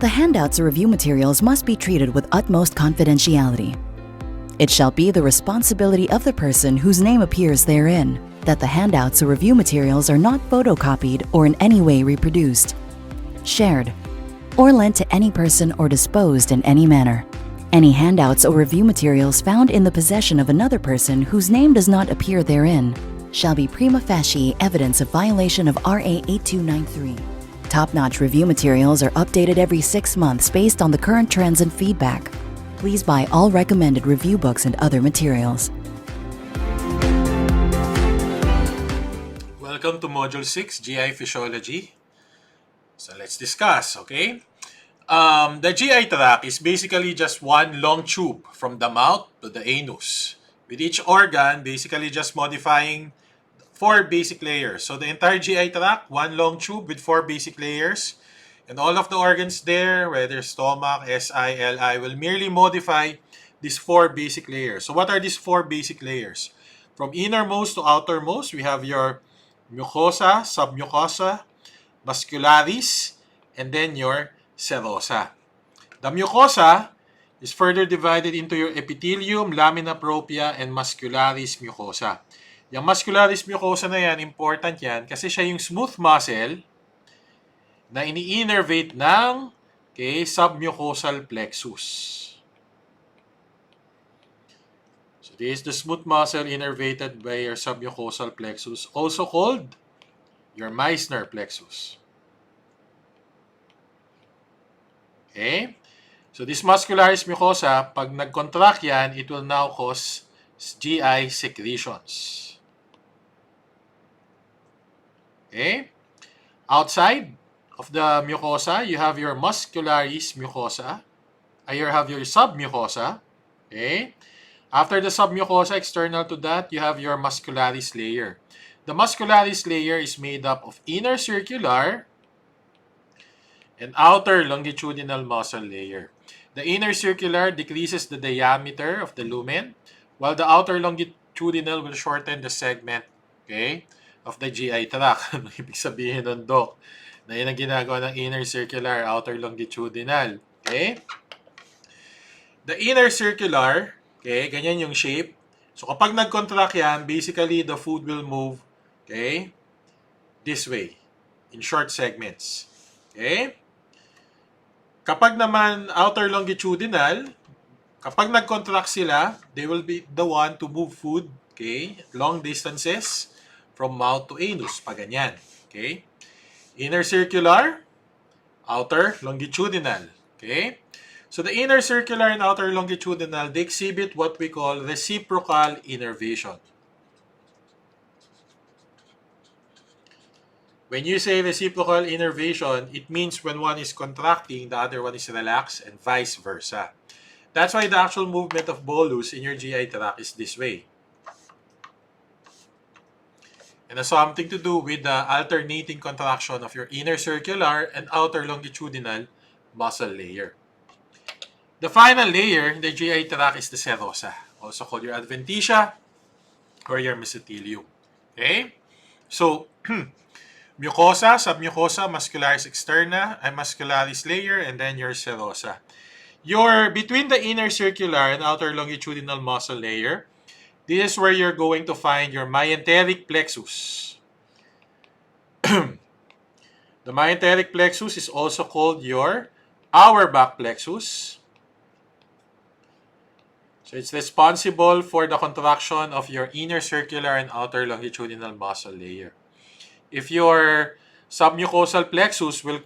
The handouts or review materials must be treated with utmost confidentiality. It shall be the responsibility of the person whose name appears therein that the handouts or review materials are not photocopied or in any way reproduced, shared, or lent to any person or disposed in any manner. Any handouts or review materials found in the possession of another person whose name does not appear therein shall be prima facie evidence of violation of RA 8293. Top-notch review materials are updated every 6 months based on the current trends and feedback. Please buy all recommended review books and other materials. Welcome to Module 6, GI Physiology. So let's discuss, okay? The GI tract is basically just one long tube from the mouth to the anus, with each organ basically just modifying 4 basic layers. So the entire GI tract, one long tube with 4 basic layers, and all of the organs there, whether stomach, SI, LI, will merely modify these 4 basic layers. So what are these 4 basic layers? From innermost to outermost, we have your mucosa, submucosa, muscularis, and then your serosa. The mucosa is further divided into your epithelium, lamina propria, and muscularis mucosa. Yung muscularis mucosa na yan, important yan kasi siya yung smooth muscle na ini-innervate ng submucosal plexus. So this is the smooth muscle innervated by your submucosal plexus, also called your Meissner plexus. Okay? So this muscularis mucosa, pag nag-contract yan, it will now cause GI secretions. Okay? Outside of the mucosa, you have your muscularis mucosa. You have your submucosa. Okay? After the submucosa, external to that, you have your muscularis layer. The muscularis layer is made up of inner circular and outer longitudinal muscle layer. The inner circular decreases the diameter of the lumen, while the outer longitudinal will shorten the segment, okay, of the GI tract. Ano ibig sabihin nun, Doc? Na yun ang ginagawa ng inner circular, outer longitudinal. Okay? The inner circular, okay, ganyan yung shape. So kapag nag-contract yan, basically the food will move, okay, this way, in short segments. Okay? Kapag naman outer longitudinal, kapag nag-contract sila, they will be the one to move food, okay, long distances from mouth to anus, pa ganyan. Okay? Inner circular, outer longitudinal. Okay? So the inner circular and outer longitudinal, they exhibit what we call reciprocal innervation. When you say reciprocal innervation, it means when one is contracting, the other one is relaxed, and vice versa. That's why the actual movement of bolus in your GI tract is this way. And has something to do with the alternating contraction of your inner circular and outer longitudinal muscle layer. The final layer in the GI tract is the serosa, also called your adventitia or your mesothelium. Okay? So, mucosa, submucosa, muscularis externa, and muscularis layer, and then your serosa. Between the inner circular and outer longitudinal muscle layer, this is where you're going to find your myenteric plexus. The myenteric plexus is also called your Auerbach plexus. So it's responsible for the contraction of your inner circular and outer longitudinal muscle layer. If your submucosal plexus will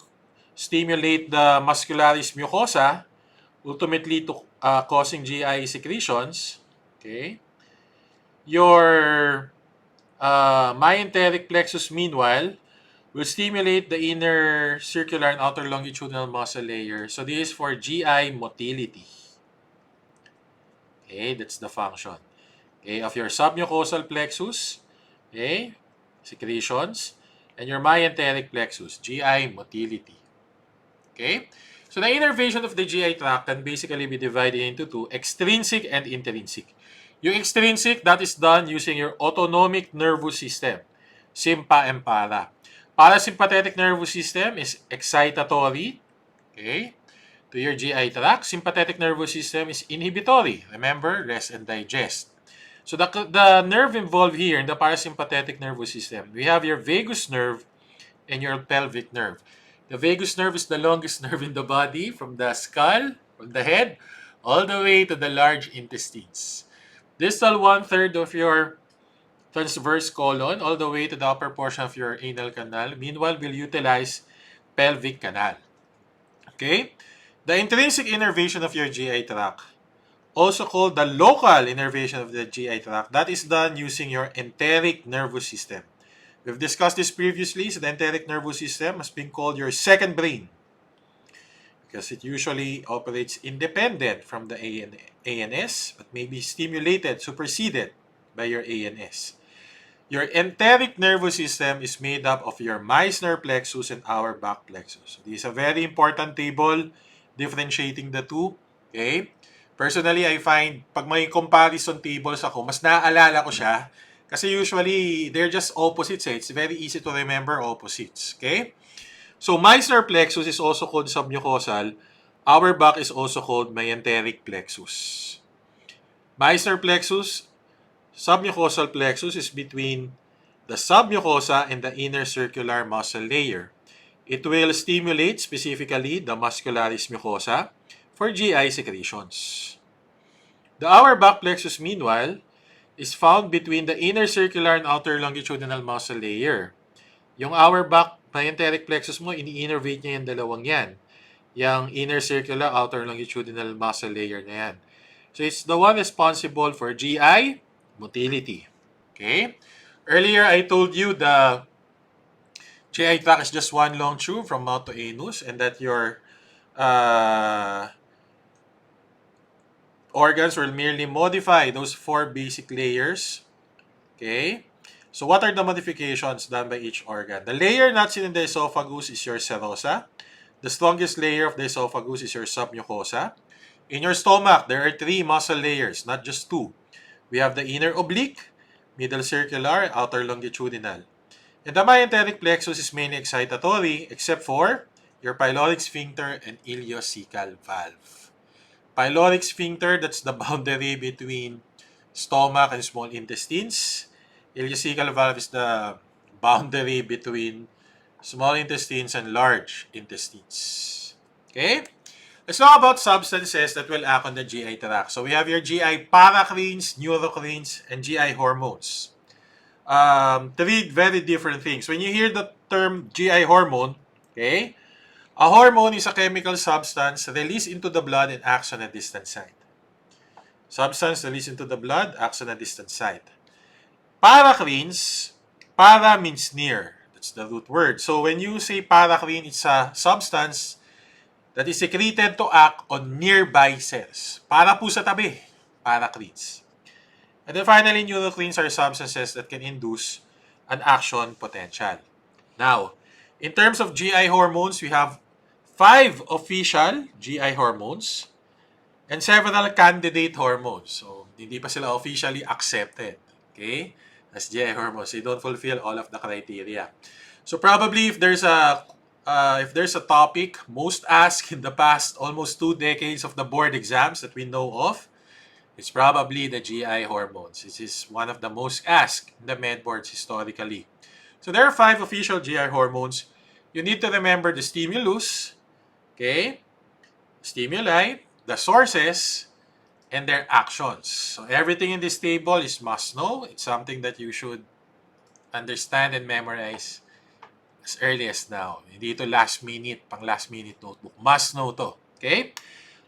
stimulate the muscularis mucosa, ultimately to causing GI secretions, okay, your myenteric plexus, meanwhile, will stimulate the inner circular and outer longitudinal muscle layer. So this is for GI motility. Okay, that's the function. Okay, of your submucosal plexus, okay, secretions, and your myenteric plexus, GI motility. Okay? So the innervation of the GI tract can basically be divided into two, extrinsic and intrinsic. Yung extrinsic, that is done using your autonomic nervous system, sympa and para. Parasympathetic nervous system is excitatory, okay? to your GI tract. Sympathetic nervous system is inhibitory. Remember, rest and digest. So the nerve involved here in the parasympathetic nervous system, we have your vagus nerve and your pelvic nerve. The vagus nerve is the longest nerve in the body, from the skull, from the head, all the way to the large intestines. Distal 1/3 of your transverse colon, all the way to the upper portion of your anal canal, meanwhile, will utilize pelvic canal. Okay? The intrinsic innervation of your GI tract, also called the local innervation of the GI tract, that is done using your enteric nervous system. We've discussed this previously. So the enteric nervous system has been called your second brain because it usually operates independent from the ANS, but may be stimulated, superseded by your ANS. Your enteric nervous system is made up of your Meissner plexus and Auerbach plexus. So this is a very important table differentiating the two. Okay? Personally, I find pag may comparison tables ako, mas naaalala ko siya kasi usually they're just opposites. It's very easy to remember opposites. Okay? So Meissner plexus is also called submucosal. Auerbach is also called myenteric plexus. Meissner plexus, submucosal plexus is between the submucosa and the inner circular muscle layer. It will stimulate specifically the muscularis mucosa for GI secretions. The Auerbach plexus, meanwhile, is found between the inner circular and outer longitudinal muscle layer. Yung Auerbach myenteric plexus mo, ini-innervate niya yung dalawang yan. Yung inner circular, outer longitudinal muscle layer na yan. So it's the one responsible for GI motility. Okay? Earlier, I told you the GI tract is just one long tube from mouth to anus and that your organs will merely modify those 4 basic layers. Okay? So what are the modifications done by each organ? The layer not seen in the esophagus is your serosa. The strongest layer of the esophagus is your submucosa. In your stomach, there are 3 muscle layers, not just 2. We have the inner oblique, middle circular, outer longitudinal. And the myenteric plexus is mainly excitatory except for your pyloric sphincter and ileocecal valve. Pyloric sphincter, that's the boundary between stomach and small intestines. Ileocecal valve is the boundary between small intestines and large intestines. Okay? Let's talk about substances that will act on the GI tract. So we have your GI paracrines, neurocrines, and GI hormones. 3 very different things. When you hear the term GI hormone, okay, a hormone is a chemical substance released into the blood and acts on a distant site. Substance released into the blood acts on a distant site. Paracrines, para means near. That's the root word. So when you say paracrine, it's a substance that is secreted to act on nearby cells. Para po sa tabi, paracrines. And then finally, neurocrines are substances that can induce an action potential. Now, in terms of GI hormones, we have 5 official GI hormones and several candidate hormones. So, hindi pa sila officially accepted, okay, as GI hormones. They don't fulfill all of the criteria. So, probably if there's a topic most asked in the past almost 2 decades of the board exams that we know of, it's probably the GI hormones. This is one of the most asked in the med boards historically. So there are 5 official GI hormones. You need to remember the stimulus, okay, stimuli, the sources, and their actions. So everything in this table is must know. It's something that you should understand and memorize as early as now. Hindi ito last minute, pang last minute notebook. Must know to, okay?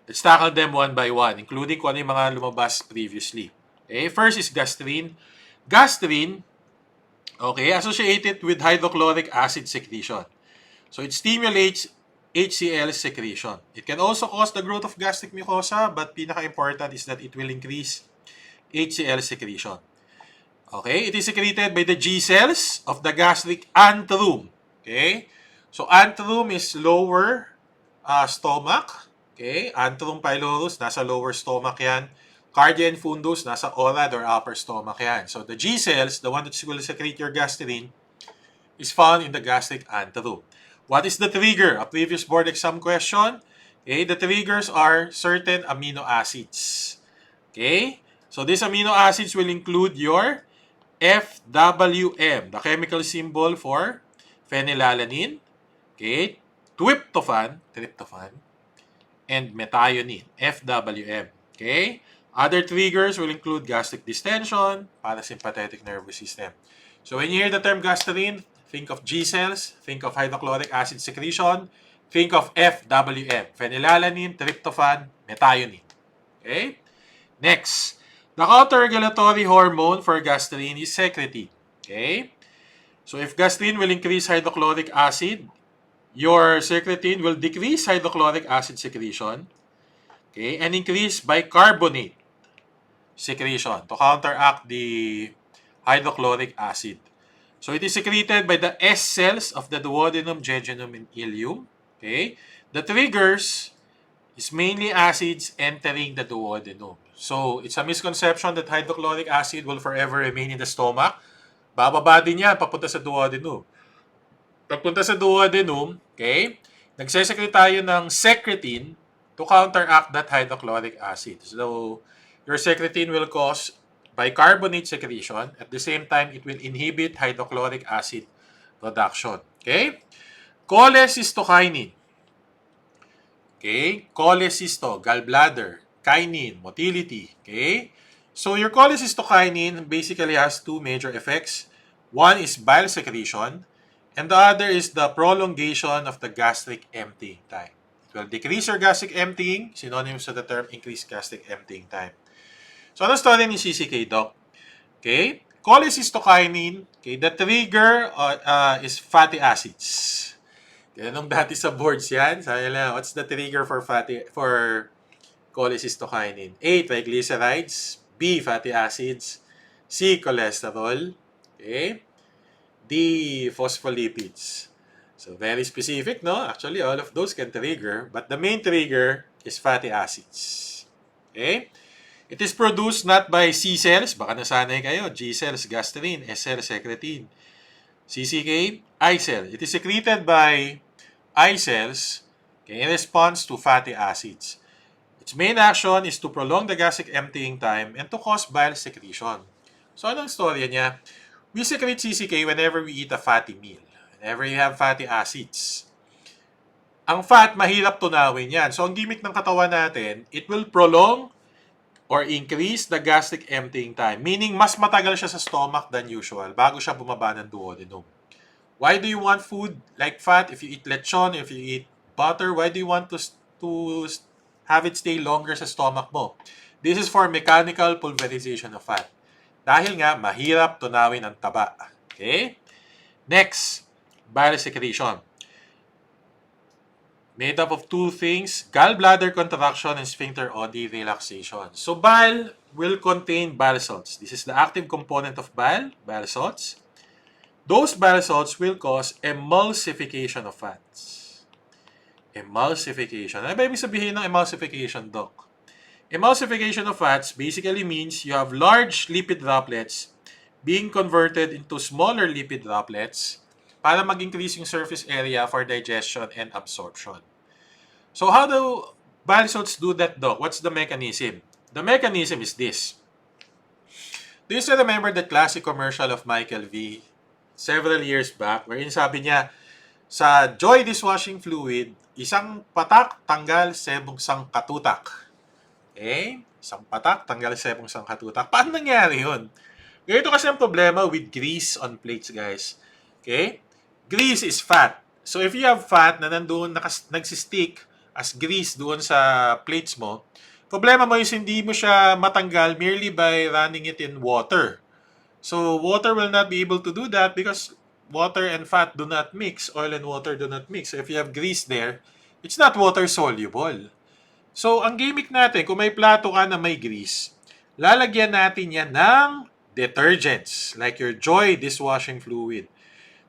Let's tackle them one by one, including kung ano yung mga lumabas previously. Okay, first is gastrin. Gastrin, okay, associated with hydrochloric acid secretion. So it stimulates HCl secretion. It can also cause the growth of gastric mucosa, but pinaka-important is that it will increase HCl secretion. Okay, it is secreted by the G cells of the gastric antrum. Okay, so antrum is lower stomach. Okay, antrum pylorus, nasa lower stomach yan. Cardia and fundus, nasa orad or upper stomach yan. So the G cells, the one that will secrete your gastrin, is found in the gastric antrum. What is the trigger? A previous board exam question. Okay, the triggers are certain amino acids. Okay, so these amino acids will include your FWM, the chemical symbol for phenylalanine, okay, tryptophan, and methionine, FWM. Okay? Other triggers will include gastric distension, parasympathetic nervous system. So when you hear the term gastrin, think of G cells, think of hydrochloric acid secretion, think of FWM, phenylalanine, tryptophan, methionine. Okay? Next, the counter-regulatory hormone for gastrin is secretin. Okay? So if gastrin will increase hydrochloric acid, your secretin will decrease hydrochloric acid secretion, okay, and increase bicarbonate secretion to counteract the hydrochloric acid. So it is secreted by the S cells of the duodenum, jejunum, and ileum. Okay, the triggers is mainly acids entering the duodenum. So it's a misconception that hydrochloric acid will forever remain in the stomach. Bababa din yan papunta sa duodenum. Pagpunta sa duodenum, okay, nagsesecrete tayo ng secretin to counteract that hydrochloric acid. So, your secretin will cause bicarbonate secretion. At the same time, it will inhibit hydrochloric acid production. Okay? Cholecystokinin. Okay? Cholecysto, gallbladder, kinin, motility. Okay? So, your cholecystokinin basically has two major effects. One is bile secretion, and the other is the prolongation of the gastric emptying time. It will decrease your gastric emptying, synonymous to the term increased gastric emptying time. So, ano story ni CCK, Doc? Okay? Cholecystokinin, okay, the trigger is fatty acids. Kaya nung dati sa boards yan, sabi lang, what's the trigger for cholecystokinin? A, triglycerides. B, fatty acids. C, cholesterol. Okay? D, phospholipids. So, very specific, no? Actually, all of those can trigger, but the main trigger is fatty acids. Okay? It is produced not by C cells, baka nasanay kayo, G cells, gastrin, S cells, secretin. CCK, I cell. It is secreted by I cells, okay, in response to fatty acids. Its main action is to prolong the gastric emptying time and to cause bile secretion. So, anong storya niya? We secrete CCK whenever we eat a fatty meal. Whenever you have fatty acids. Ang fat, mahirap tunawin yan. So, ang gimmick ng katawan natin, it will prolong or increase the gastric emptying time. Meaning, mas matagal siya sa stomach than usual bago siya bumaba ng duodenum. Why do you want food like fat? If you eat lechon, if you eat butter, why do you want to have it stay longer sa stomach mo? This is for mechanical pulverization of fat. Dahil nga, mahirap tunawin ang taba. Okay? Next, bile secretion. Made up of two things, gallbladder contraction and sphincter OD relaxation. So, bile will contain bile salts. This is the active component of bile salts. Those bile salts will cause emulsification of fats. Emulsification. Ano ba ibig sabihin ng emulsification, Doc? Emulsification of fats basically means you have large lipid droplets being converted into smaller lipid droplets para mag-increase yung surface area for digestion and absorption. So how do bile salts do that, Doc? What's the mechanism? The mechanism is this. Do you still remember the classic commercial of Michael V. several years back wherein sabi niya, sa Joy dishwashing fluid, isang patak tanggal sebong sangkatutak. Okay? Isang patak tanggal sebong sangkatutak. Paano nangyari yun? Ganito kasi ang problema with grease on plates, guys. Okay? Grease is fat. So if you have fat na nandoon nagsistick as grease doon sa plates mo, problema mo is hindi mo siya matanggal merely by running it in water. So water will not be able to do that because water and fat do not mix. Oil and water do not mix. So if you have grease there, it's not water soluble. So ang gimmick natin, kung may plato ka na may grease, lalagyan natin yan ng detergents like your Joy dishwashing fluid.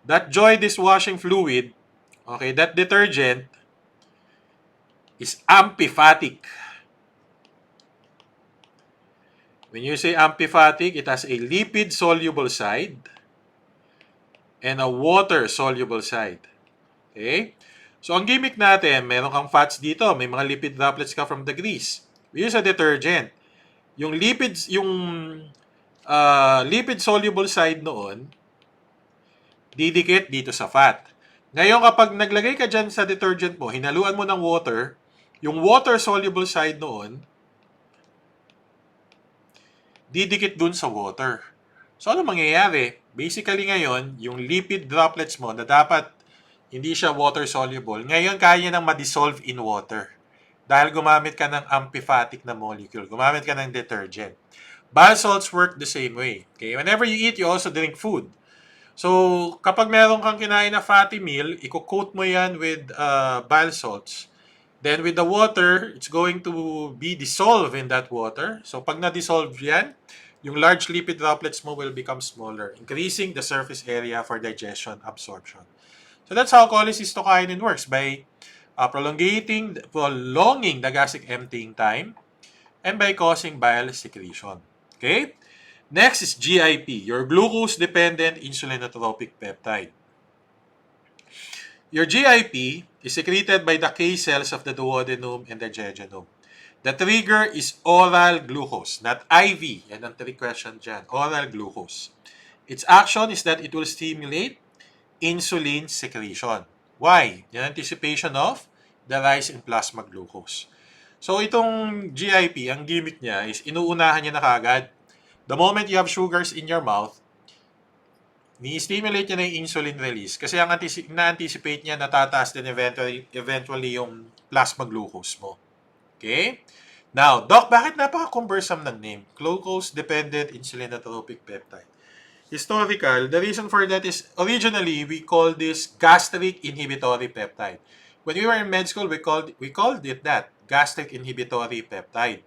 That Joy dishwashing fluid, okay, that detergent is amphipathic. When you say amphipathic, it has a lipid-soluble side and a water-soluble side. Okay? So, ang gimmick natin, meron kang fats dito, may mga lipid droplets ka from the grease. We use a detergent. Yung lipid soluble side noon, didikit dito sa fat. Ngayon, kapag naglagay ka dyan sa detergent mo, hinaluan mo ng water, yung water soluble side noon, didikit dun sa water. So, ano mangyayari? Basically ngayon, yung lipid droplets mo na dapat hindi siya water soluble, ngayon kaya nang ma-dissolve in water. Dahil gumamit ka ng amphipathic na molecule, gumamit ka ng detergent. Bile salts work the same way. Okay? Whenever you eat, you also drink food. So, kapag meron kang kinain na fatty meal, i-coat mo yan with bile salts. Then with the water, it's going to be dissolved in that water. So, pag na-dissolve yan, yung large lipid droplets mo will become smaller, increasing the surface area for digestion absorption. So, that's how cholecystokinin works, by prolonging the gastric emptying time and by causing bile secretion. Okay? Next is GIP, your glucose-dependent insulinotropic peptide. Your GIP is secreted by the K cells of the duodenum and the jejunum. The trigger is oral glucose, not IV. Yan ang trick question dyan. Oral glucose. Its action is that it will stimulate insulin secretion. Why? In anticipation of the rise in plasma glucose. So, itong GIP, ang gimmick niya is inuunahan niya na kagad. The moment you have sugars in your mouth, ni-stimulate niya na yung insulin release kasi ang na-anticipate niya natataas din eventually yung plasma glucose mo. Okay? Now, Doc, bakit napaka-cumbersome ng name? Glucose-dependent insulinotropic peptide. Historical, the reason for that is originally we called this gastric inhibitory peptide. When we were in med school, we called it that, gastric inhibitory peptide.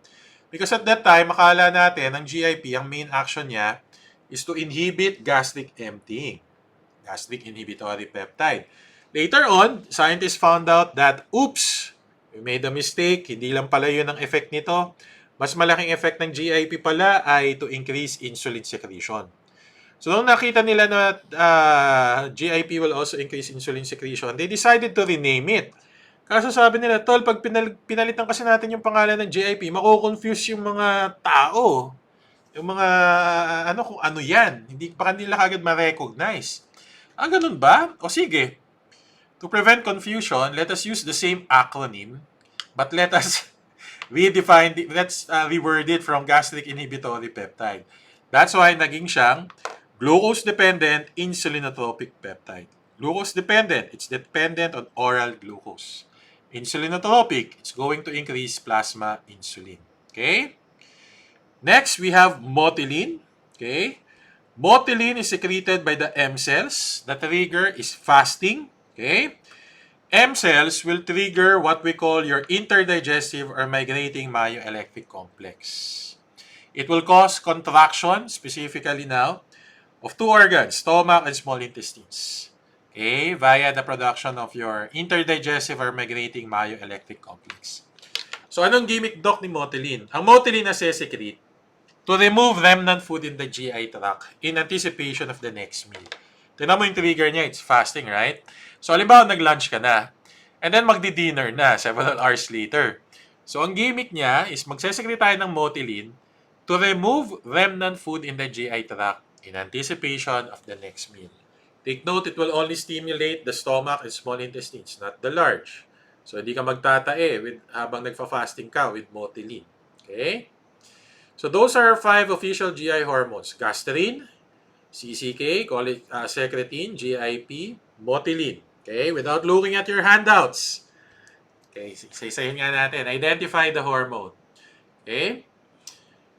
Because at that time, akala natin, ang GIP, ang main action niya is to inhibit gastric emptying. Gastric inhibitory peptide. Later on, scientists found out that, oops, we made a mistake, hindi lang pala yun ang effect nito. Mas malaking effect ng GIP pala ay to increase insulin secretion. So, nung nakita nila na GIP will also increase insulin secretion, they decided to rename it. Kaso sabi nila, tol, pag pinalitan kasi natin yung pangalan ng GIP, mako-confuse yung mga tao. Yung mga, kung ano yan. Baka hindi nila kagad ma-recognize. Ganun ba? O sige. To prevent confusion, let us use the same acronym, but let us reword it from gastric inhibitory peptide. That's why naging siyang glucose-dependent insulinotropic peptide. Glucose-dependent, it's dependent on oral glucose. Insulinotropic, it's going to increase plasma insulin. Okay? Next, we have motilin. Okay? Motilin is secreted by the M cells. The trigger is fasting. Okay? M cells will trigger what we call your interdigestive or migrating myoelectric complex. It will cause contraction, specifically now, of two organs, stomach and small intestines. Okay, via the production of your interdigestive or migrating myoelectric complex. So, anong gimmick, Doc, ni motilin? Ang motilin na secrete to remove remnant food in the GI tract in anticipation of the next meal. Tignan mo yung trigger niya, it's fasting, right? So, halimbawa, nag-lunch ka na, and then magdi-dinner na several hours later. So, ang gimmick niya is magsesekret tayo ng motilin to remove remnant food in the GI tract in anticipation of the next meal. Take note, it will only stimulate the stomach and small intestines, not the large. So, hindi ka magtatae habang nagfa-fasting ka with motilin. Okay? So, those are 5 official GI hormones. Gastrin, CCK, secretin, GIP, motilin. Okay? Without looking at your handouts. Okay? Isa-isahin nga natin. Identify the hormone. Okay?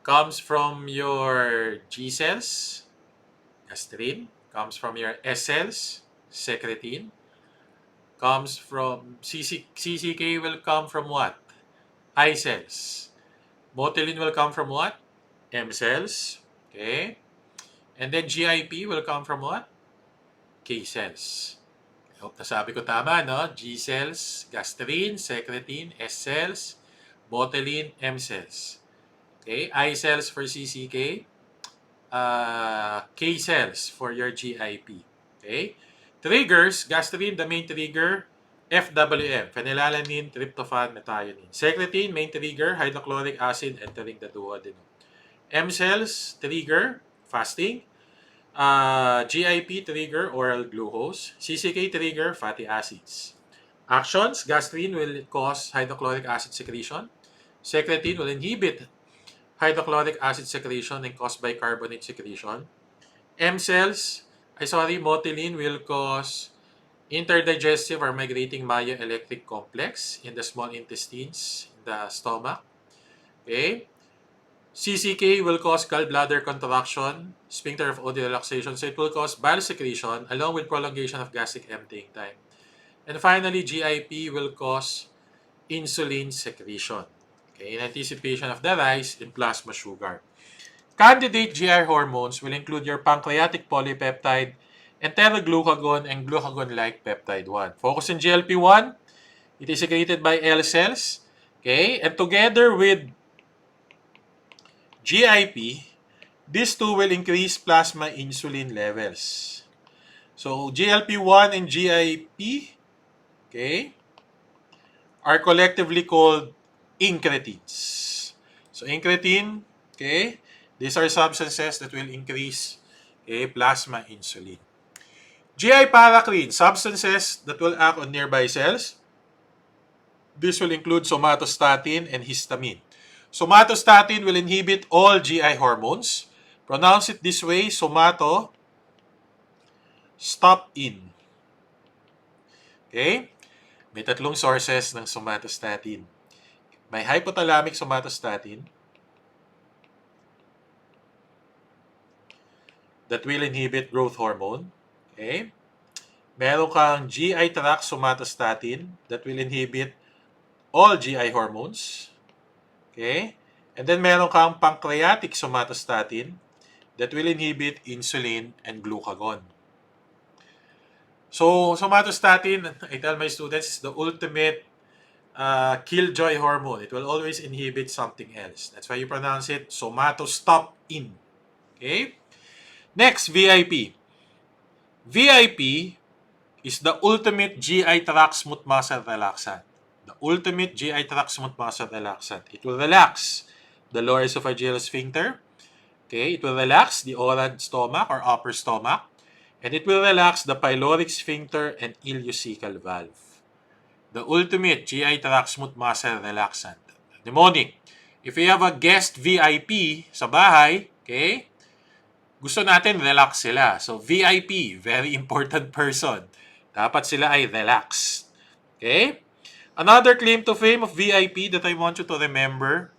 Comes from your G cells, gastrin. Comes from your S cells, secretin. Comes from CCK will come from what? I cells. Motilin will come from what? M cells. Okay. And then GIP will come from what? K cells. I hope nasabi ko tama, no? G cells, gastrin, secretin, S cells, motilin, M cells. Okay. I cells for CCK. K cells for your GIP. Okay? Triggers, gastrin, the main trigger, FWM, phenylalanine, tryptophan, methionine. Secretin, main trigger, hydrochloric acid entering the duodenum. M cells, trigger, fasting. GIP, trigger, oral glucose. CCK, trigger, fatty acids. Actions, gastrin will cause hydrochloric acid secretion. Secretin will inhibit hydrochloric acid secretion and cause bicarbonate secretion. M cells, motilin will cause interdigestive or migrating myoelectric complex in the small intestines, in the stomach. Okay? CCK will cause gallbladder contraction, sphincter of Oddi relaxation, so it will cause bile secretion along with prolongation of gastric emptying time. And finally, GIP will cause insulin secretion, okay, in anticipation of the rise in plasma sugar. Candidate GI hormones will include your pancreatic polypeptide, enteroglucagon, and glucagon-like peptide 1. Focus on GLP-1. It is secreted by L cells. Okay? And together with GIP, these two will increase plasma insulin levels. So, GLP-1 and GIP, okay, are collectively called incretins. So, incretin, okay, these are substances that will increase plasma insulin. GI paracrine, substances that will act on nearby cells. This will include somatostatin and histamine. Somatostatin will inhibit all GI hormones. Pronounce it this way, somato stop in. Okay? May tatlong sources ng somatostatin. May hypothalamic somatostatin that will inhibit growth hormone. Okay? Meron kang GI tract somatostatin that will inhibit all GI hormones. Okay? And then meron kang pancreatic somatostatin that will inhibit insulin and glucagon. So, somatostatin, I tell my students, is the ultimate killjoy hormone. It will always inhibit something else. That's why you pronounce it somatostop-in. Okay? Next, VIP. VIP is the ultimate GI tract smooth muscle relaxant. The ultimate GI tract smooth muscle relaxant. It will relax the lower esophageal sphincter. Okay? It will relax the oral stomach or upper stomach. And it will relax the pyloric sphincter and ileocecal valve. The ultimate GI tract smooth muscle relaxant. Mnemonic. If you have a guest VIP sa bahay, okay, gusto natin relax sila. So, VIP, very important person. Dapat sila ay relaxed. Okay? Another claim to fame of VIP that I want you to remember,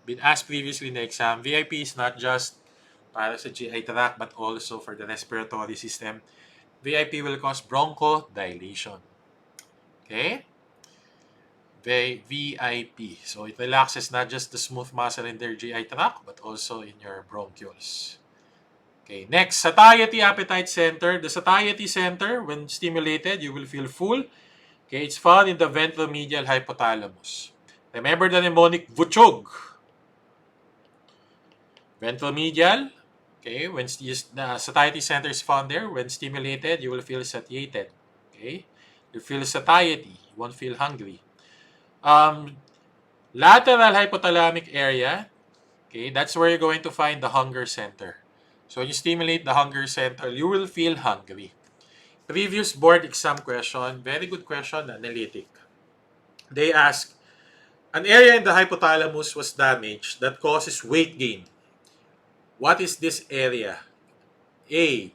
been asked previously in the exam, VIP is not just para sa GI tract but also for the respiratory system. VIP will cause bronchodilation. Okay? VIP. So, it relaxes not just the smooth muscle in their GI tract but also in your bronchioles. Okay, next, satiety appetite center. The satiety center, when stimulated, you will feel full. Okay, it's found in the ventromedial hypothalamus. Remember the mnemonic VUCHOG. Ventromedial. Okay, when the satiety center is found there, when stimulated, you will feel satiated. Okay, you feel satiety. You won't feel hungry. Lateral hypothalamic area. Okay, that's where you're going to find the hunger center. So when you stimulate the hunger center, you will feel hungry. Previous board exam question, very good question, analytic. They ask, an area in the hypothalamus was damaged that causes weight gain. What is this area? A,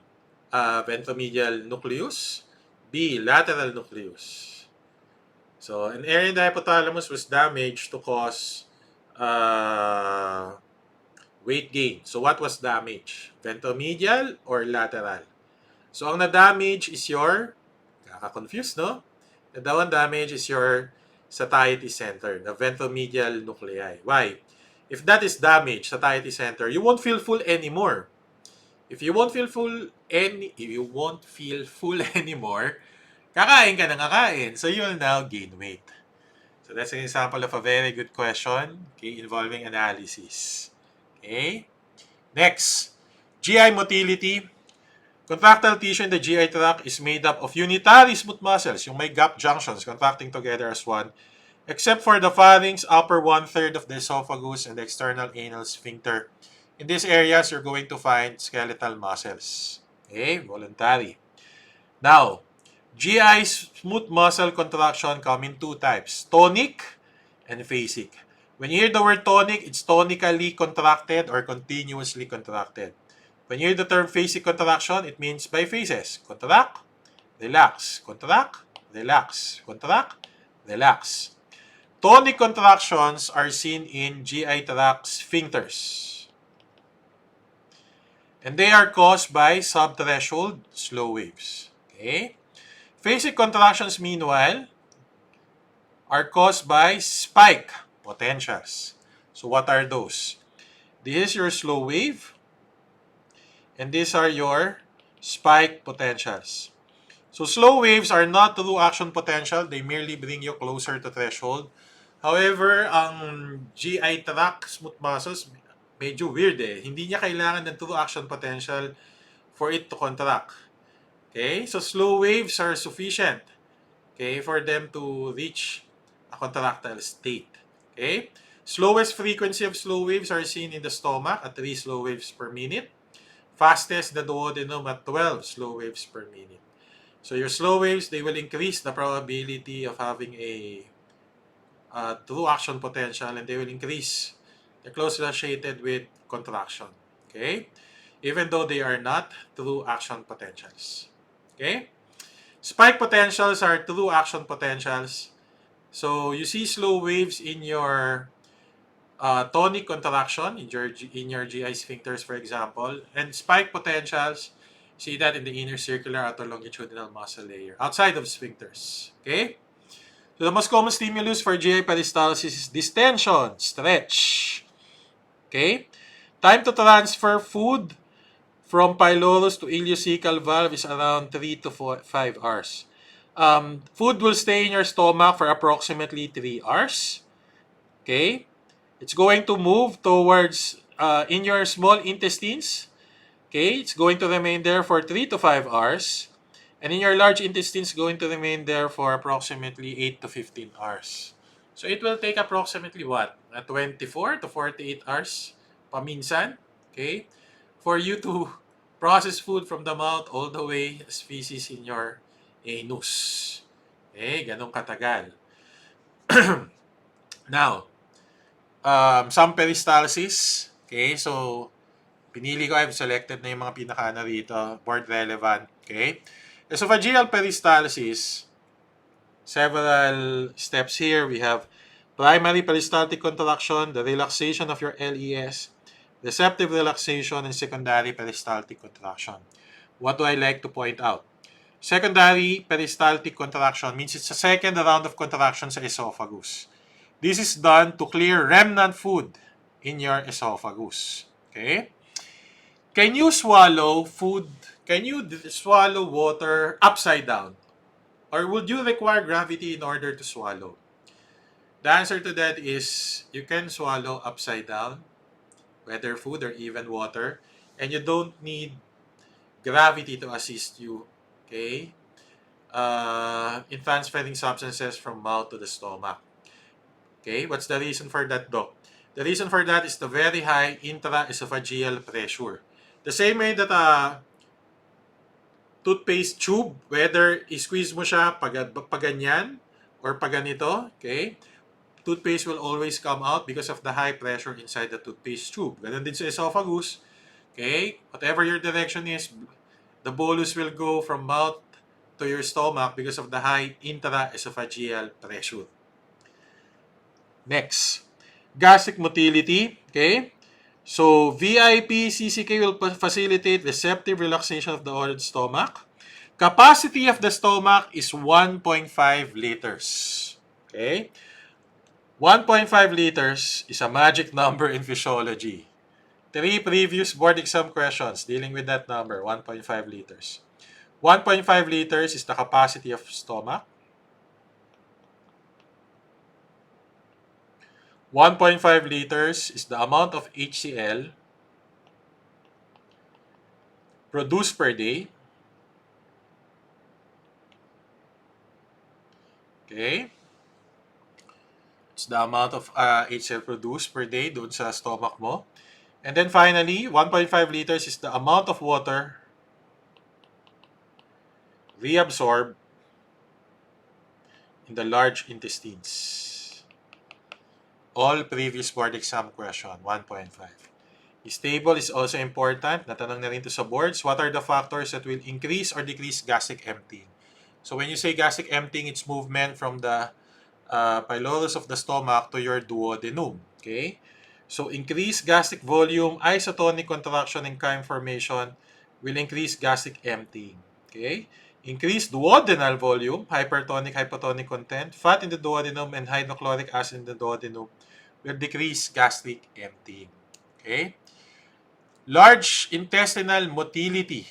ventromedial nucleus. B, lateral nucleus. So an area in the hypothalamus was damaged to cause weight gain. So what was damaged? Ventromedial or lateral? So ang na-damage is your, kaka-confused, no? The one damage is your satiety center, the ventromedial nuclei. Why? If that is damaged, satiety center, you won't feel full anymore. If you won't feel full anymore, kakain ka na kakain. So you'll now gain weight. So that's an example of a very good question, okay, involving analysis. Okay? Next, GI motility. Contractile tissue in the GI tract is made up of unitary smooth muscles, yung may gap junctions contracting together as one, except for the pharynx, upper one-third of the esophagus, and the external anal sphincter. In these areas, you're going to find skeletal muscles. Okay, voluntary. Now, GI smooth muscle contraction come in two types, tonic and phasic. When you hear the word tonic, it's tonically contracted or continuously contracted. When you hear the term phasic contraction, it means by phases. Contract, relax, contract, relax, contract, relax. Tonic contractions are seen in GI tract sphincters. And they are caused by subthreshold slow waves. Okay? Phasic contractions, meanwhile, are caused by spike potentials. So what are those? This is your slow wave, and these are your spike potentials. So slow waves are not true action potential. They merely bring you closer to threshold. However, ang GI tract smooth muscles, medyo weird eh. Hindi niya kailangan ng true action potential for it to contract. Okay? So slow waves are sufficient, okay, for them to reach a contractile state. Okay? Slowest frequency of slow waves are seen in the stomach at 3 slow waves per minute. Fastest, the duodenum at 12 slow waves per minute. So your slow waves, they will increase the probability of having a true action potential, and they will increase. They're closely associated with contraction. Okay? Even though they are not true action potentials. Okay? Spike potentials are true action potentials. So you see slow waves in your tonic contraction in your GI sphincters, for example, and spike potentials. See that in the inner circular outer longitudinal muscle layer outside of sphincters. Okay. So the most common stimulus for GI peristalsis is distension, stretch. Okay. Time to transfer food from pylorus to ileocecal valve is around 3 to 5 hours. Food will stay in your stomach for approximately 3 hours. Okay. It's going to move towards in your small intestines. Okay. It's going to remain there for 3 to 5 hours. And in your large intestines, going to remain there for approximately 8 to 15 hours. So it will take approximately what? 24 to 48 hours paminsan. Okay. For you to process food from the mouth all the way as feces in your anus. Okay, ganun katagal. Now, some peristalsis. Okay, so pinili ko, I've selected na yung mga pinaka rito, board relevant. Okay, esophageal peristalsis, several steps here. We have primary peristaltic contraction, the relaxation of your LES, receptive relaxation, and secondary peristaltic contraction. What do I like to point out? Secondary peristaltic contraction means it's a second round of contraction sa esophagus. This is done to clear remnant food in your esophagus. Okay? Can you swallow food? Can you swallow water upside down? Or would you require gravity in order to swallow? The answer to that is you can swallow upside down, whether food or even water, and you don't need gravity to assist you, okay, in transferring substances from mouth to the stomach. Okay, what's the reason for that, Doc? The reason for that is the very high intraesophageal pressure. The same way that a toothpaste tube, whether i-squeeze mo siya pag ganyan or pag ganito, okay, toothpaste will always come out because of the high pressure inside the toothpaste tube. Ganun din sa esophagus. Okay, whatever your direction is, the bolus will go from mouth to your stomach because of the high intraesophageal pressure. Next, gastric motility. Okay, so VIP CCK will facilitate receptive relaxation of the ordered stomach. Capacity of the stomach is 1.5 liters. Okay, 1.5 liters is a magic number in physiology. 3 previous board exam questions dealing with that number, 1.5 liters. 1.5 liters is the capacity of stomach. 1.5 liters is the amount of HCl produced per day. Okay? It's the amount of HCl produced per day doon sa stomach mo. And then finally, 1.5 liters is the amount of water reabsorbed in the large intestines. All previous board exam question, 1.5. This table is also important. Natanong na rin to sa boards. What are the factors that will increase or decrease gastric emptying? So when you say gastric emptying, it's movement from the pylorus of the stomach to your duodenum. Okay? So increased gastric volume, isotonic contraction, and chyme formation will increase gastric emptying. Okay? Increased duodenal volume, hypertonic, hypotonic content, fat in the duodenum, and hydrochloric acid in the duodenum will decrease gastric emptying. Okay? Large intestinal motility.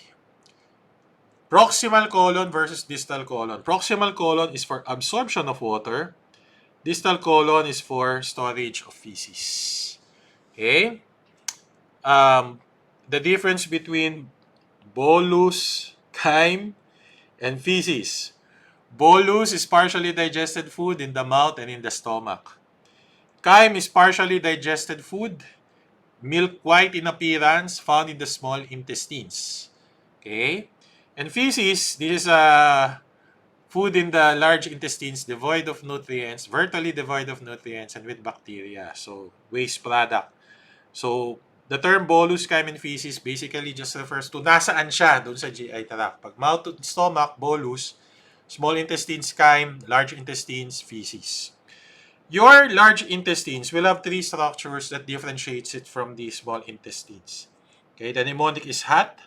Proximal colon versus distal colon. Proximal colon is for absorption of water. Distal colon is for storage of feces. Okay? The difference between bolus, chyme, and feces. Bolus is partially digested food in the mouth and in the stomach. Chyme is partially digested food, milk white in appearance, found in the small intestines. Okay? And feces, this is food in the large intestines devoid of nutrients, virtually devoid of nutrients, and with bacteria. So, waste product. So, the term bolus, chyme, and feces basically just refers to nasaan siya doon sa GI tract. Pag mouth to stomach, bolus, small intestines, chyme, large intestines, feces. Your large intestines will have three structures that differentiates it from the small intestines. Okay, the mnemonic is HAT.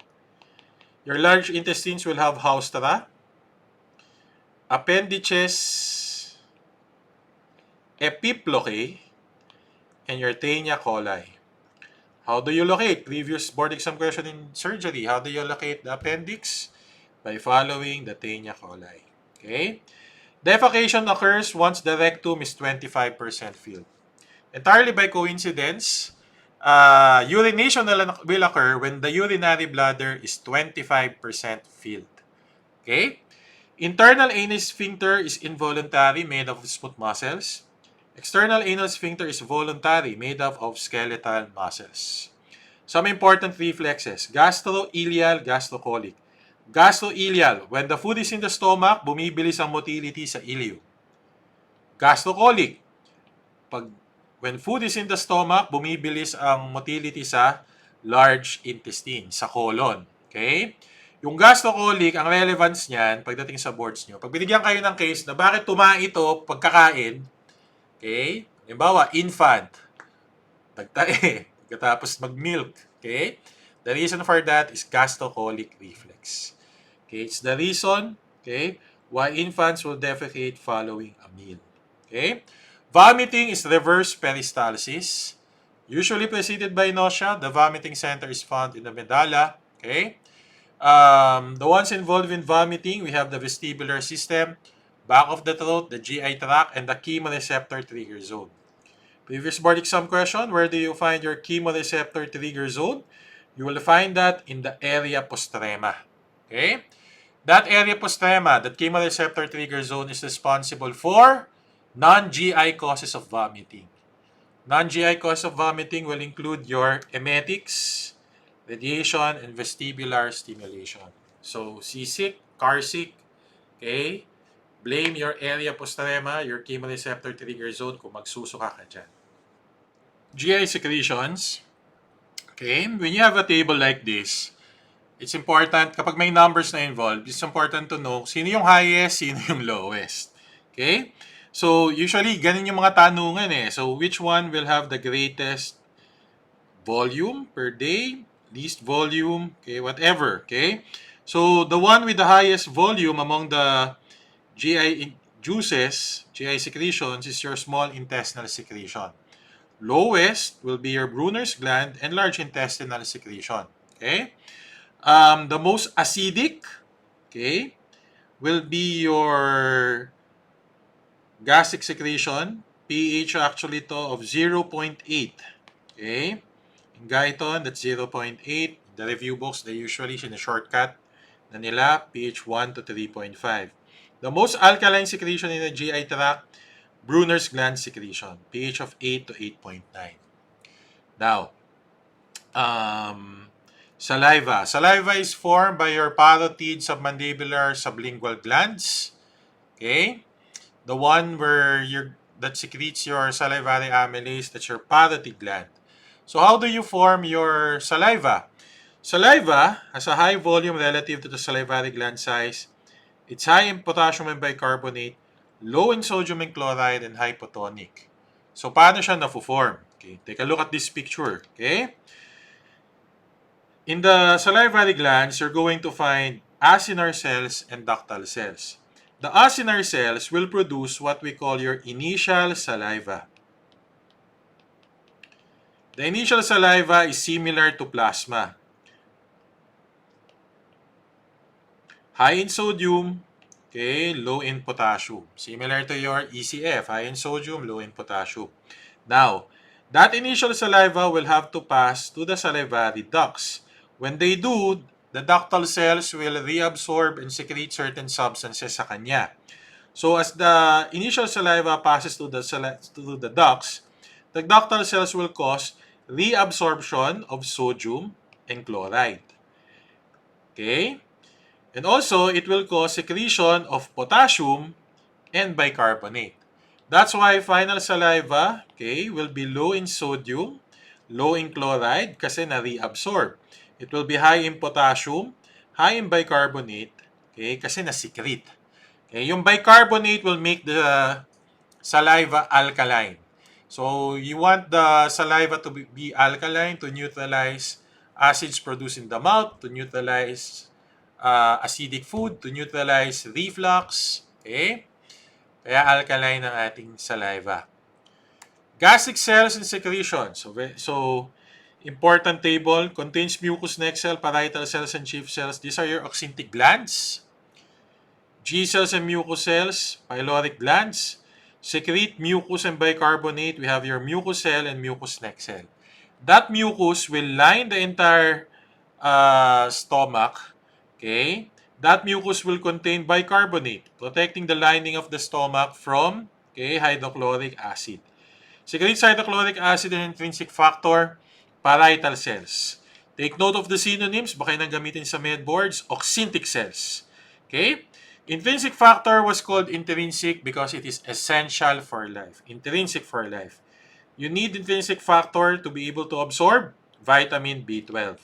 Your large intestines will have haustra, appendices, epiplocae, and your taenia coli. How do you locate? Previous board exam question in surgery. How do you locate the appendix? By following the taenia coli. Okay? Defecation occurs once the rectum is 25% filled. Entirely by coincidence, urination will occur when the urinary bladder is 25% filled. Okay? Internal anal sphincter is involuntary, made of smooth muscles. External anal sphincter is voluntary, made up of skeletal muscles. Some important reflexes: gastroileal, gastrocolic. Gastroileal, when the food is in the stomach, bumibilis ang motility sa ileo. Gastrocolic, when food is in the stomach, bumibilis ang motility sa large intestine, sa colon. Okay? Yung gastrocolic, ang relevance niyan, pagdating sa boards nyo, pag binigyan kayo ng case na bakit tumae ito pagkakain, okay? Halimbawa, infant, nagtae, pagkatapos mag-milk, okay? The reason for that is gastrocolic reflex. Okay? It's the reason, okay, why infants will defecate following a meal. Okay? Vomiting is reverse peristalsis, usually preceded by nausea. The vomiting center is found in the medulla. Okay? The ones involved in vomiting, we have the vestibular system, back of the throat, the GI tract, and the chemoreceptor trigger zone. Previous board exam question, where do you find your chemoreceptor trigger zone? You will find that in the area postrema. Okay? That area postrema, that chemoreceptor trigger zone, is responsible for non-GI causes of vomiting. Non-GI causes of vomiting will include your emetics, radiation, and vestibular stimulation. So, seasick, carsick, okay? Blame your area postrema, your chemoreceptor trigger zone kung magsusuka ka dyan. GI secretions, okay? When you have a table like this, it's important, kapag may numbers na involved, it's important to know sino yung highest, sino yung lowest. Okay? So, usually, ganun yung mga tanungan eh. So, which one will have the greatest volume per day, least volume, okay, whatever, okay? So, the one with the highest volume among the GI juices, GI secretions, is your small intestinal secretion. Lowest will be your Brunner's gland and large intestinal secretion, okay? The most acidic, okay, will be your gastric secretion. pH actually to of 0.8. Okay? In Guyton, that's 0.8. The review books, they usually in a shortcut na nila, pH 1 to 3.5. The most alkaline secretion in the GI tract, Brunner's gland secretion, pH of 8 to 8.9. Now, saliva. Saliva is formed by your parotid submandibular sublingual glands. Okay? The one that secretes your salivary amylase, that's your parotid gland. So how do you form your saliva? Saliva has a high volume relative to the salivary gland size. It's high in potassium and bicarbonate, low in sodium and chloride, and hypotonic. So paano siya na-form? Okay, take a look at this picture. Okay? In the salivary glands, you're going to find acinar cells and ductal cells. The acinar cells will produce what we call your initial saliva. The initial saliva is similar to plasma. High in sodium, okay, low in potassium. Similar to your ECF, high in sodium, low in potassium. Now, that initial saliva will have to pass to the salivary ducts. When they do, the ductal cells will reabsorb and secrete certain substances sa kanya. So as the initial saliva passes to the ducts, the ductal cells will cause reabsorption of sodium and chloride. Okay? And also, it will cause secretion of potassium and bicarbonate. That's why final saliva, okay, will be low in sodium, low in chloride kasi na-reabsorb. It will be high in potassium, high in bicarbonate, okay, kasi na-secrete. Okay, yung bicarbonate will make the saliva alkaline. So, you want the saliva to be alkaline to neutralize acids produced in the mouth, to neutralize acidic food, to neutralize reflux. Okay? Kaya alkaline ang ating saliva. Gastric cells and secretions. So important table, contains mucous neck cell, parietal cells, and chief cells. These are your oxyntic glands. G cells and mucous cells, pyloric glands. Secrete mucus and bicarbonate. We have your mucous cell and mucous neck cell. That mucus will line the entire stomach. Okay? That mucus will contain bicarbonate, protecting the lining of the stomach from hydrochloric acid. Secretes hydrochloric acid and intrinsic factor, parietal cells. Take note of the synonyms, baka nang gamitin sa med boards, oxyntic cells. Okay? Intrinsic factor was called intrinsic because it is essential for life. Intrinsic for life. You need intrinsic factor to be able to absorb vitamin B12.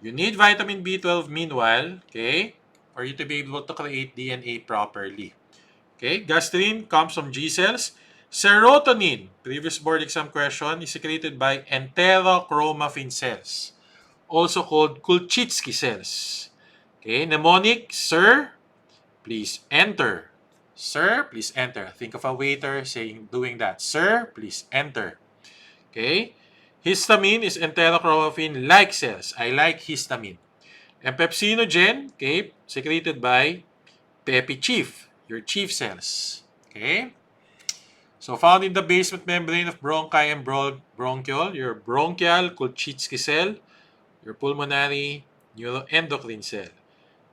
You need vitamin B12 meanwhile, okay, for you to be able to create DNA properly. Okay, gastrin comes from G cells. Serotonin, previous board exam question, is secreted by enterochromaffin cells, also called Kulczycki cells. Okay, mnemonic, sir, please enter. Sir, please enter. Think of a waiter doing that. Sir, please enter. Okay, histamine is enterochromaffin-like cells. I like histamine. And pepsinogen, okay, secreted by Pepi chief, your chief cells. Okay? So, found in the basement membrane of bronchi and bronchiole, your bronchial Kulczycki cell, your pulmonary neuroendocrine cell.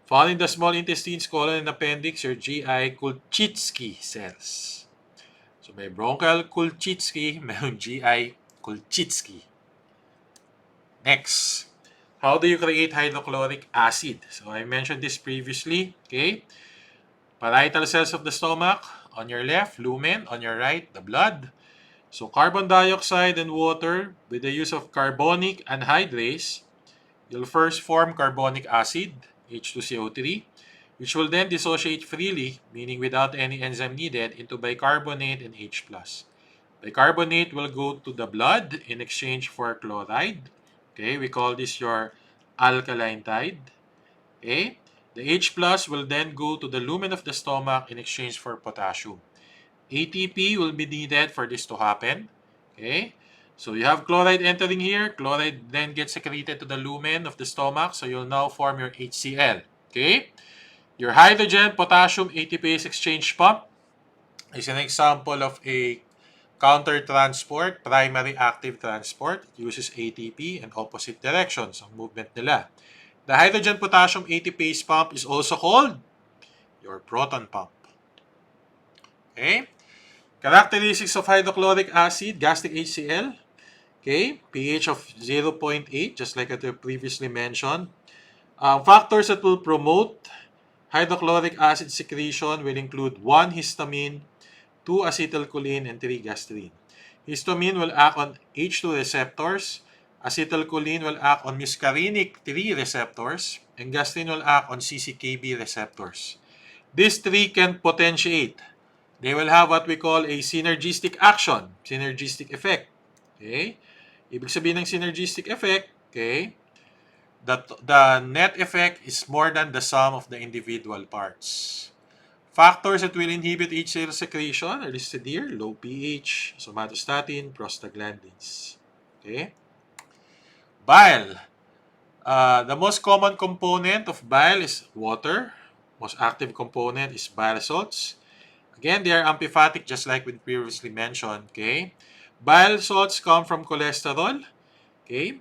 Found in the small intestines, colon, and appendix, your GI Kulczycki cells. So, may bronchial Kulczycki, may GI Kulczycki. Next, how do you create hydrochloric acid? So I mentioned this previously. Okay, parietal cells of the stomach on your left, lumen on your right, the blood. So carbon dioxide and water with the use of carbonic anhydrase, you'll first form carbonic acid, H2CO3, which will then dissociate freely, meaning without any enzyme needed, into bicarbonate and H+. Bicarbonate will go to the blood in exchange for chloride. Okay, we call this your alkaline tide. Okay, the H plus will then go to the lumen of the stomach in exchange for potassium. ATP will be needed for this to happen. Okay, so you have chloride entering here. Chloride then gets secreted to the lumen of the stomach. So you'll now form your HCl. Okay, your hydrogen potassium ATPase exchange pump is an example of a counter-transport, primary active transport. It uses ATP and opposite directions ang movement nila. The hydrogen-potassium ATPase pump is also called your proton pump. Okay? Characteristics of hydrochloric acid, gastric HCl. Okay? pH of 0.8, just like I previously mentioned. Factors that will promote hydrochloric acid secretion will include 1 histamine, 2 acetylcholine, and 3 gastrin. Histamine will act on H2 receptors, acetylcholine will act on muscarinic 3 receptors, and gastrin will act on CCKB receptors. These three can potentiate. They will have what we call a synergistic action, synergistic effect. Okay? Ibig sabihin ng synergistic effect, okay, the net effect is more than the sum of the individual parts. Factors that will inhibit HCl secretion are listed here: low pH, somatostatin, prostaglandins. Okay? Bile. The most common component of bile is water. Most active component is bile salts. Again, they are amphipathic just like we previously mentioned. Okay? Bile salts come from cholesterol. Okay?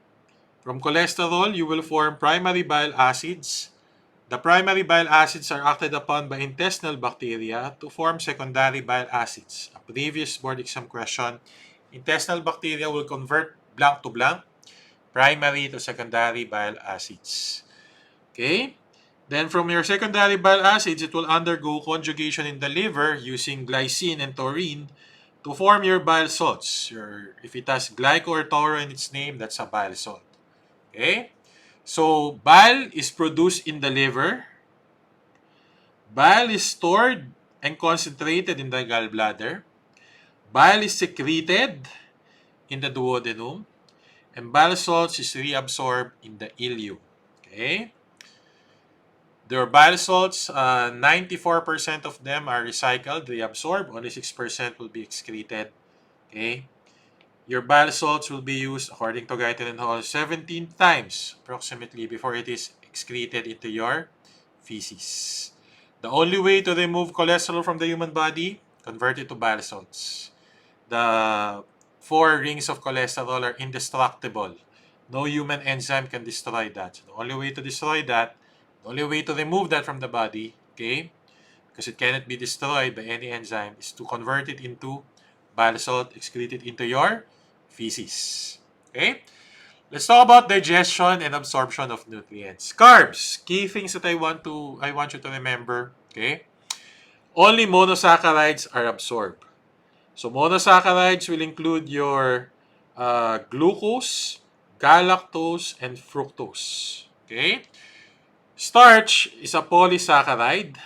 From cholesterol, you will form primary bile acids. The primary bile acids are acted upon by intestinal bacteria to form secondary bile acids. A previous board exam question, intestinal bacteria will convert blank to blank, primary to secondary bile acids. Okay? Then from your secondary bile acids, it will undergo conjugation in the liver using glycine and taurine to form your bile salts. If it has glyco or tauro in its name, that's a bile salt. Okay? So, bile is produced in the liver. Bile is stored and concentrated in the gallbladder. Bile is secreted in the duodenum. And bile salts is reabsorbed in the ileum. Okay? Their bile salts, 94% of them are recycled, reabsorbed. Only 6% will be excreted. Okay? Your bile salts will be used, according to Guyton and Hall, 17 times approximately before it is excreted into your feces. The only way to remove cholesterol from the human body, convert it to bile salts. The 4 rings of cholesterol are indestructible. No human enzyme can destroy that. So the only way to destroy that, the only way to remove that from the body, okay, because it cannot be destroyed by any enzyme, is to convert it into bile salt, excrete it into your feces. Okay? Let's talk about digestion and absorption of nutrients. Carbs, key things that I want you to remember. Okay? Only monosaccharides are absorbed. So monosaccharides will include your glucose, galactose, and fructose. Okay? Starch is a polysaccharide.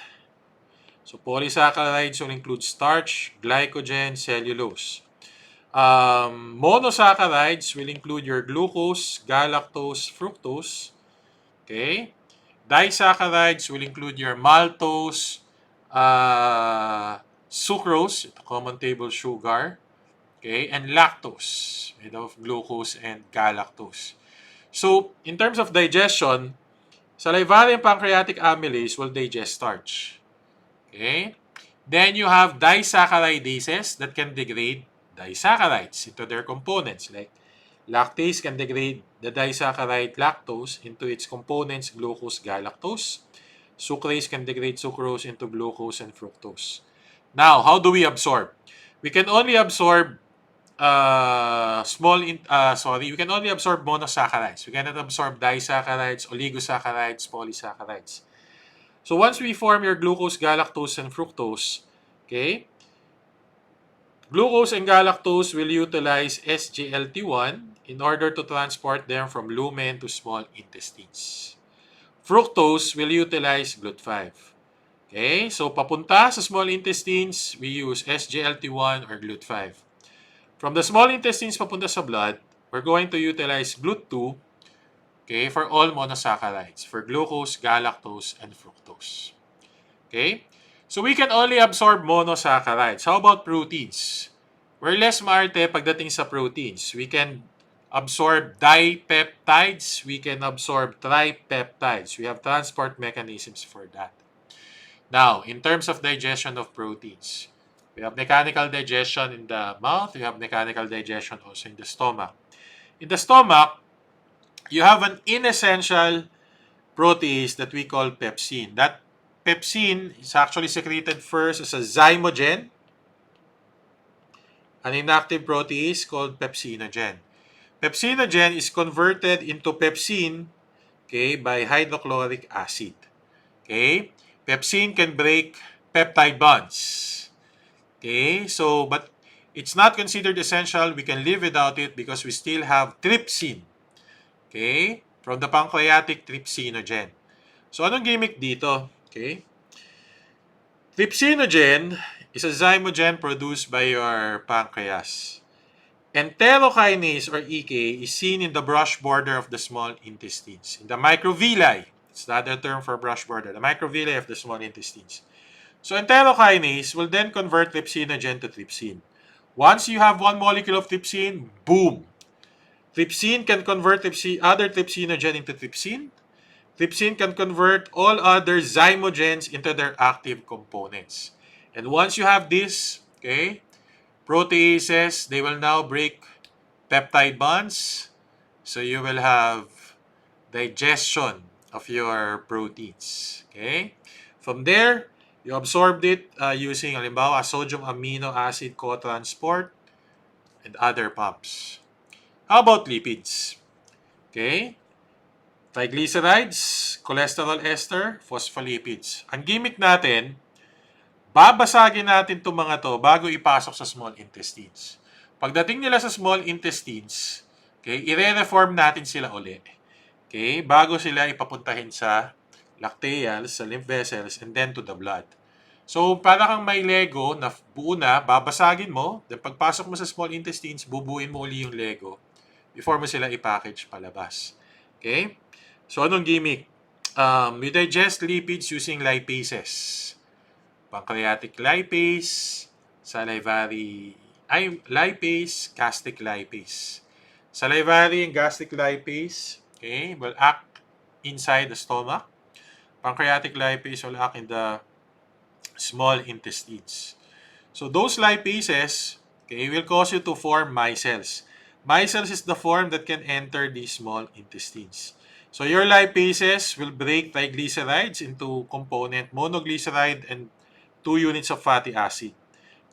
So polysaccharides will include starch, glycogen, cellulose. Monosaccharides will include your glucose, galactose, fructose. Okay? Disaccharides will include your maltose, sucrose, the common table sugar, okay, and lactose, made of glucose and galactose. So, in terms of digestion, salivary and pancreatic amylase will digest starch. Okay? Then you have disaccharidases that can degrade disaccharides into their components. Like lactase can degrade the disaccharide lactose into its components glucose, galactose. Sucrase can degrade sucrose into glucose and fructose. Now, how do we absorb? We can only absorb we can only absorb monosaccharides. We cannot absorb disaccharides, oligosaccharides, polysaccharides. So once we form your glucose, galactose, and fructose, okay, glucose and galactose will utilize SGLT1 in order to transport them from lumen to small intestines. Fructose will utilize GLUT5. Okay, so papunta sa small intestines, we use SGLT1 or GLUT5. From the small intestines papunta sa blood, we're going to utilize GLUT2, okay, for all monosaccharides, for glucose, galactose, and fructose. Okay? So we can only absorb monosaccharides. How about proteins? We're less maarte pagdating sa proteins. We can absorb dipeptides. We can absorb tripeptides. We have transport mechanisms for that. Now, in terms of digestion of proteins, we have mechanical digestion in the mouth. We have mechanical digestion also in the stomach. In the stomach, you have an inessential protease that we call pepsin. That pepsin is actually secreted first as a zymogen. An inactive protease called pepsinogen. Pepsinogen is converted into pepsine, okay, by hydrochloric acid. Okay? Pepsine can break peptide bonds. Okay? So, but it's not considered essential. We can live without it because we still have trypsin. Okay? From the pancreatic trypsinogen. So, anong gimmick dito? Okay? Trypsinogen is a zymogen produced by your pancreas. Enterokinase or EK is seen in the brush border of the small intestines. In the microvilli, it's the other term for brush border, the microvilli of the small intestines. So enterokinase will then convert trypsinogen to trypsin. Once you have one molecule of trypsin, boom! Trypsin can convert other trypsinogen into trypsin. Trypsin can convert all other zymogens into their active components. And once you have this, okay, proteases, they will now break peptide bonds. So you will have digestion of your proteins. Okay? From there, you absorbed it using, halimbawa, sodium amino acid co-transport and other pumps. How about lipids? Okay? Triglycerides, cholesterol ester, phospholipids. Ang gimmick natin, babasagin natin itong mga to bago ipasok sa small intestines. Pagdating nila sa small intestines, okay, ire-reform natin sila uli. Okay, bago sila ipapuntahin sa lacteals, sa lymph vessels, and then to the blood. So, para kang may Lego na buo na, babasagin mo, then pagpasok mo sa small intestines, bubuin mo uli yung Lego before mo sila i-package palabas. Okay? So, anong gimmick? We digest lipids using lipases. Pancreatic lipase, lipase, gastric lipase. Salivary and gastric lipase, okay, will act inside the stomach. Pancreatic lipase will act in the small intestines. So those lipases, okay, will cause you to form micelles. Micelles is the form that can enter the small intestines. So your lipases will break triglycerides into component monoglyceride and 2 units of fatty acid.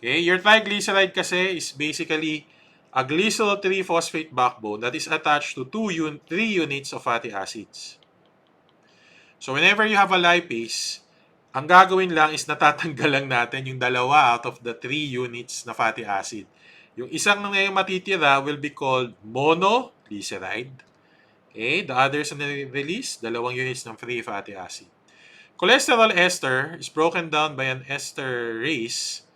Okay, your triglyceride kasi is basically a glycerol 3-phosphate backbone that is attached to 3 units of fatty acids. So whenever you have a lipase, ang gagawin lang is natatanggal lang natin yung dalawa out of the 3 units na fatty acid. Yung isang na ngayong matitira will be called monoglyceride. Okay, the others na release, 2 units ng free fatty acid. Cholesterol ester is broken down by an esterase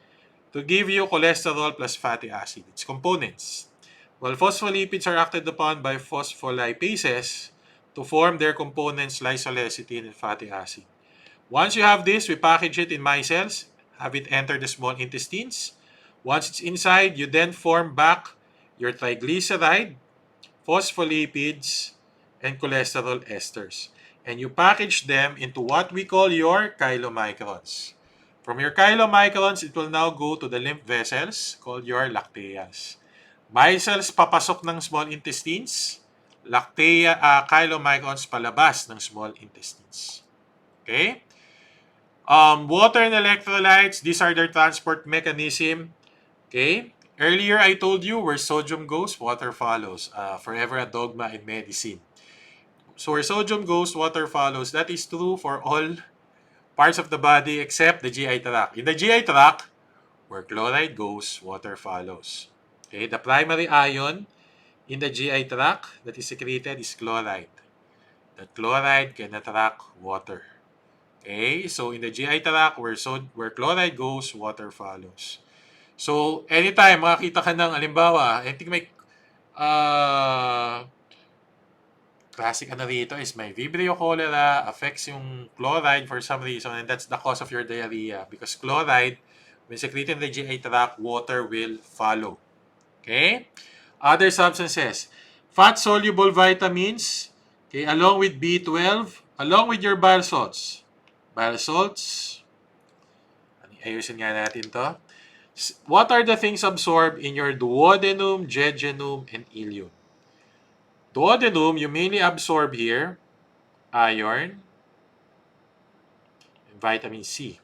to give you cholesterol plus fatty acid, its components. While phospholipids are acted upon by phospholipases to form their components lysolecithin and fatty acid. Once you have this, we package it in micelles, have it enter the small intestines. Once it's inside, you then form back your triglyceride, phospholipids, and cholesterol esters. And you package them into what we call your chylomicrons. From your chylomicrons, it will now go to the lymph vessels called your lacteals. Micelles papasok ng small intestines, chylomicrons palabas ng small intestines. Okay? Water and electrolytes, these are their transport mechanism. Okay? Earlier, I told you where sodium goes, water follows. Forever a dogma in medicine. So where sodium goes, water follows. That is true for all parts of the body except the GI tract. In the GI tract, where chloride goes, water follows. Okay, the primary ion in the GI tract that is secreted is chloride. The chloride can attract water. Okay, so in the GI tract, where chloride goes, water follows. So, anytime makakita ka ng, alimbawa, I think may classic ano rito is may Vibrio cholera, affects yung chloride for some reason, and that's the cause of your diarrhea. Because chloride, when secreted in the GI tract, water will follow. Okay? Other substances. Fat-soluble vitamins, okay, along with B12, along with your bile salts. Bile salts, ayusin nga natin to. What are the things absorbed in your duodenum, jejunum, and ileum? Duodenum, you mainly absorb here iron and vitamin C.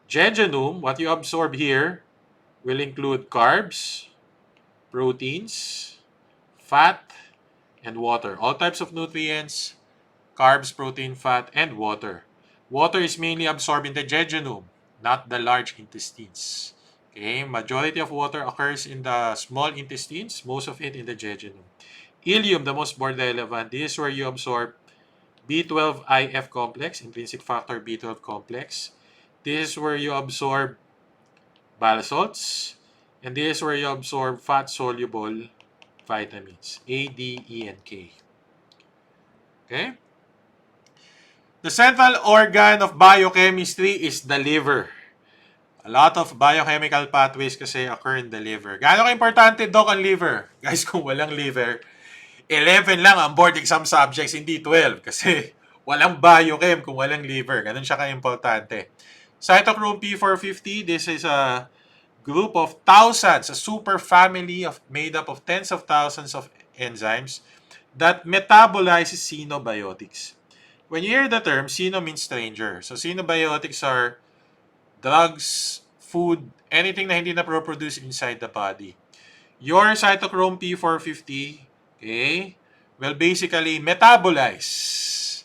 Jejunum, what you absorb here, will include carbs, proteins, fat, and water. All types of nutrients, carbs, protein, fat, and water. Water is mainly absorbed in the jejunum, not the large intestines. Okay, majority of water occurs in the small intestines, most of it in the jejunum. Ileum, the most more relevant, this is where you absorb B12IF complex, intrinsic factor B12 complex. This is where you absorb bile salts, and this is where you absorb fat-soluble vitamins, A, D, E, and K. Okay? The central organ of biochemistry is the liver. A lot of biochemical pathways kasi occur in the liver. Gaano ka-importante, Doc, ang liver? Guys, kung walang liver, 11 lang ang board exam subjects, hindi 12. Kasi walang biochem kung walang liver. Ganun siya ka-importante. Cytochrome P450, this is a group of thousands, a super family made up of tens of thousands of enzymes that metabolizes xenobiotics. When you hear the term, xeno means stranger. So xenobiotics are drugs, food, anything na hindi na produce inside the body. Your cytochrome P450, okay, will basically metabolize,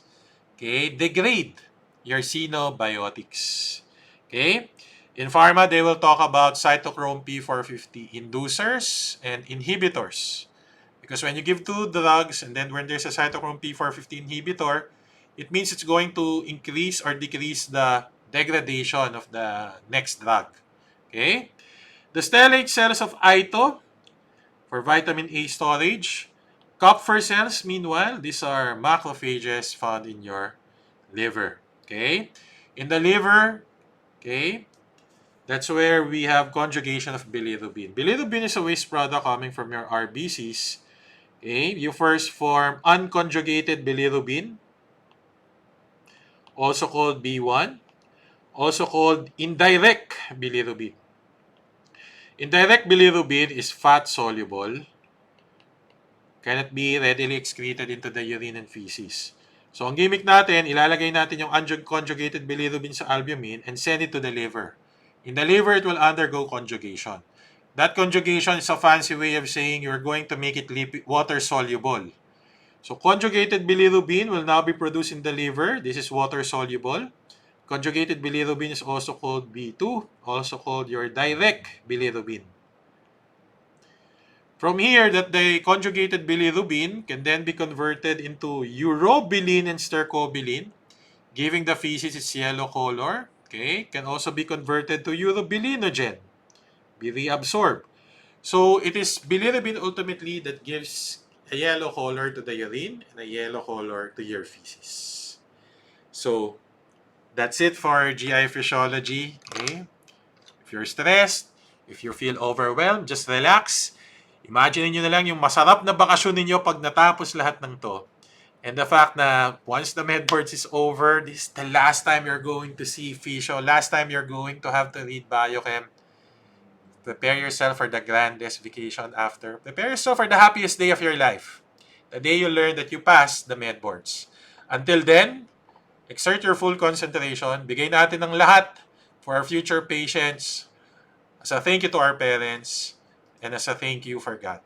okay, degrade your xenobiotics. Okay? In pharma, they will talk about cytochrome P450 inducers and inhibitors. Because when you give two drugs and then when there's a cytochrome P450 inhibitor, it means it's going to increase or decrease the degradation of the next drug. Okay? The stellate cells of ITO for vitamin A storage. Kupffer cells, meanwhile, these are macrophages found in your liver. Okay? In the liver, okay, that's where we have conjugation of bilirubin. Bilirubin is a waste product coming from your RBCs. Okay? You first form unconjugated bilirubin, also called B1, also called indirect bilirubin. Indirect bilirubin is fat soluble, cannot be readily excreted into the urine and feces. So, ang gimmick natin, ilalagay natin yung unconjugated bilirubin sa albumin and send it to the liver. In the liver, it will undergo conjugation. That conjugation is a fancy way of saying you're going to make it water soluble. So, conjugated bilirubin will now be produced in the liver. This is water soluble. Conjugated bilirubin is also called B2, also called your direct bilirubin. From here, that the conjugated bilirubin can then be converted into urobilin and stercobilin, giving the feces its yellow color. Okay, can also be converted to urobilinogen, be reabsorbed. So it is bilirubin ultimately that gives a yellow color to the urine and a yellow color to your feces. So that's it for GI physiology. Okay? If you're stressed, if you feel overwhelmed, just relax. Imagine niyo na lang yung masarap na bakasyon ninyo pag natapos lahat ng to. And the fact na once the medboards is over, this is the last time you're going to see physio, last time you're going to have to read biochem. Prepare yourself for the grandest vacation after. Prepare yourself for the happiest day of your life. The day you learn that you passed the medboards. Until then, exert your full concentration. Bigay natin ng lahat for our future patients as a thank you to our parents and as a thank you for God.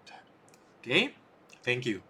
Okay? Thank you.